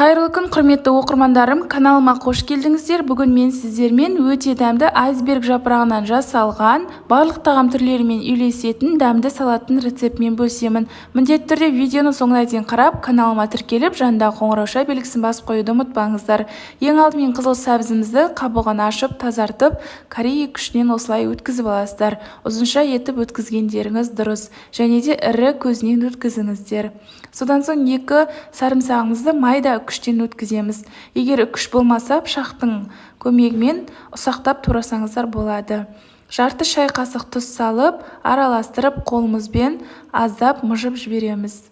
Қайырлы күн, құрметті оқырмандарым, каналыма қош келдіңіздер. Бүгін мен сіздермен өте дәмді айсберг жапырағынан жасалған барлық тағам түрлерімен үйлесетін дәмді салаттың рецептімен бөлісемін. Міндетті түрде видеоны соңына дейін қарап, каналыма тіркеліп, жанындағы қоңырауша белгісін басып қоюды ұмытпаңыздар. Ең алдымен қызыл сәбізімізді қабығын ашып, тазартып, корей күшінен осылай өткізіп аласыздар. Ұзынша етіп өткізгендеріңіз дұрыс, және де ірі көзінен өткізіңіздер. Содан соң 2 сарымсағымызды майда күштен өткіземіз. Егер күш болмаса, пышақтың көмегімен ұсақтап турасаңыздар болады. Жарты шай қасық тұз салып, араластырып, қолымызбен аздап мұжып жібереміз.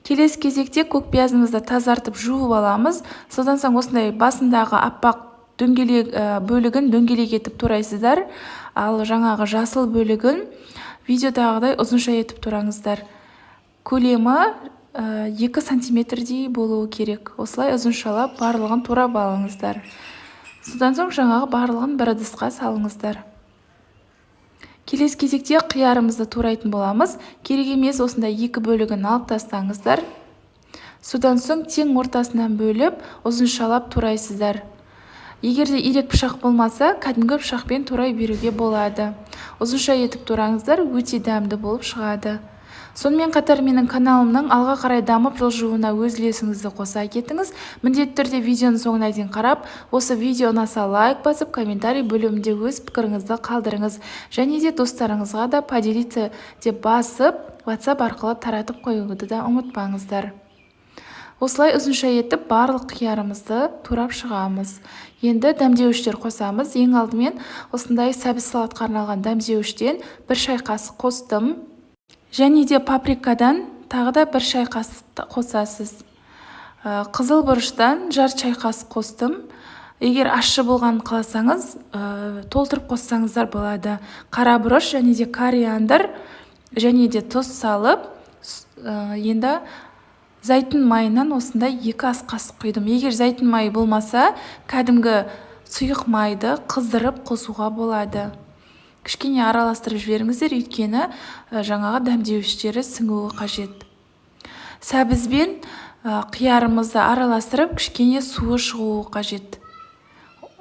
Келесі кезекте көк пиязымызды тазартып жуып аламыз. Содан соң осындай басындағы аппақ бөлігін дөңгелек етіп турайсыздар. Ал жаңағы жасыл бөлігін видеодағыдай ұзынша етіп тураңыздар. Көлемі 2 сантиметрдей болуы керек. Осылай ұзыншалап барлығын турап алыңыздар. Содан соң жаңағы барлығын бір ыдысқа салыңыздар. Келесі кезекте қиярымызды турайтын боламыз. Керек емес, осындай 2 бөлігін алып тастаңыздар. Содан соң тең ортасынан бөліп ұзыншалап турайсыздар. Егер де ирек пышақ болмаса, кәдімгі пышақпен турай беруге болады. Ұзынша етіп тураңыздар, өте дәмді болып шығады. Сонымен қатар менің каналымның алға қарай дамып жылжуына өз үлесіңізді қоса кетіңіз. Міндетті түрде видеоны соңына дейін қарап, осы видео ұнаса лайк басып, комментарий бөлімінде өз пікіріңізді қалдырыңыз. Және де достарыңызға да поделиться деп басып, WhatsApp арқылы таратып қоюды да ұмытпаңыздар. Осылай ұзынша етіп барлық қиярымызды турап шығамыз. Енді дәмдеуіштер қосамыз. Ең алдымен осындай сәбіз салатқа арналған дәмдеуіштен 1 шай қасық қостым. Және де паприкадан тағы да 1 шай қасық қосасыз. Қызыл бұрыштан жарты шай қасық қостым. Егер ащы болғанын қаласаңыз, толтырып қоссаңыздар болады. Қара бұрыш және де кориандр және де тұз салып, енді зәйтүн майынан осындай 2 ас қасық құйдым. Егер зәйтүн майы болмаса, кәдімгі сұйық майды қыздырып қосуға болады. Кішкене араластырып жіберіңіздер, өйткені жаңағы дәмдеуіштері сіңуі қажет. Сәбізбен қиярымызды араластырып, кішкене суы шығуы қажет.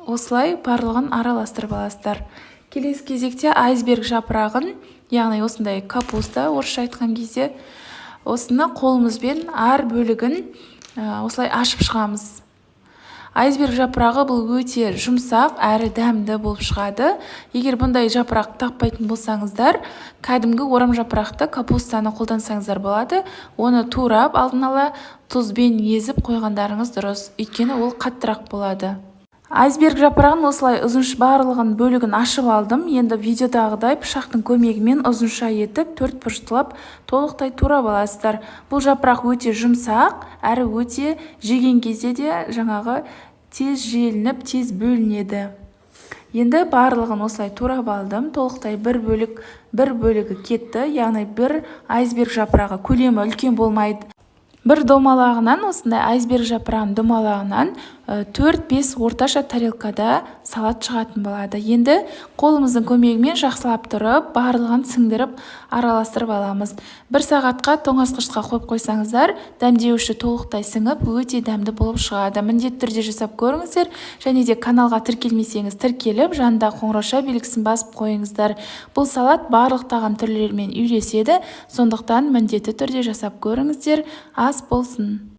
Осылай барлығын араластырып аласыздар. Келесі кезекте айсберг жапырағын, яғни осындай капуста, орысша айтқан кезде, осыны қолымызбен әр бөлігін осылай ашып шығамыз. Айсберг жапырағы бұл өте жұмсақ, әрі дәмді болып шығады. Егер бұндай жапырақ таппайтын болсаңыздар, кәдімгі орам жапырақты капустаны қолдансаңыздар болады. Оны турап, алдын ала тұзбен езіп қойғандарыңыз дұрыс, өйткені ол қаттырақ болады. Айсберг жапырағын осылай барлығын бөлігін ашып алдым. Енді видеодағыдай пышақтың көмегімен ұзынша етіп, 4 бұрыштылап толықтай турап аласыздар. Бұл жапырақ өте жұмсақ, әрі өте жеген кезде де жаңағы тез желініп, тез бөлінеді. Енді барлығын осылай турап алдым. Толықтай бір бөлігі кетті, яғни бір айсберг жапырағы көлемі үлкен болмайды. Бір домалағынан, осындай айсберг жапырағын домалағынан 4-5 орташа тарелкада салат шығатын болады. Енді қолымыздың көмегімен жақсылап тұрып, барлығын сіңдіріп, араластырып аламыз. 1 сағатқа тоңазытқышқа қойып қойсаңыздар, дәмдеуіші толықтай сіңіп, өте дәмді болып шығады. Міндетті түрде жасап көріңіздер, және де каналға тіркелмесеңіз тіркеліп, жанында қоңырауша белгісін басып қойыңыздар. Бұл салат барлық тағам түрлерімен үйлеседі, сондықтан міндетті түрде жасап көріңіздер. Ас болсын.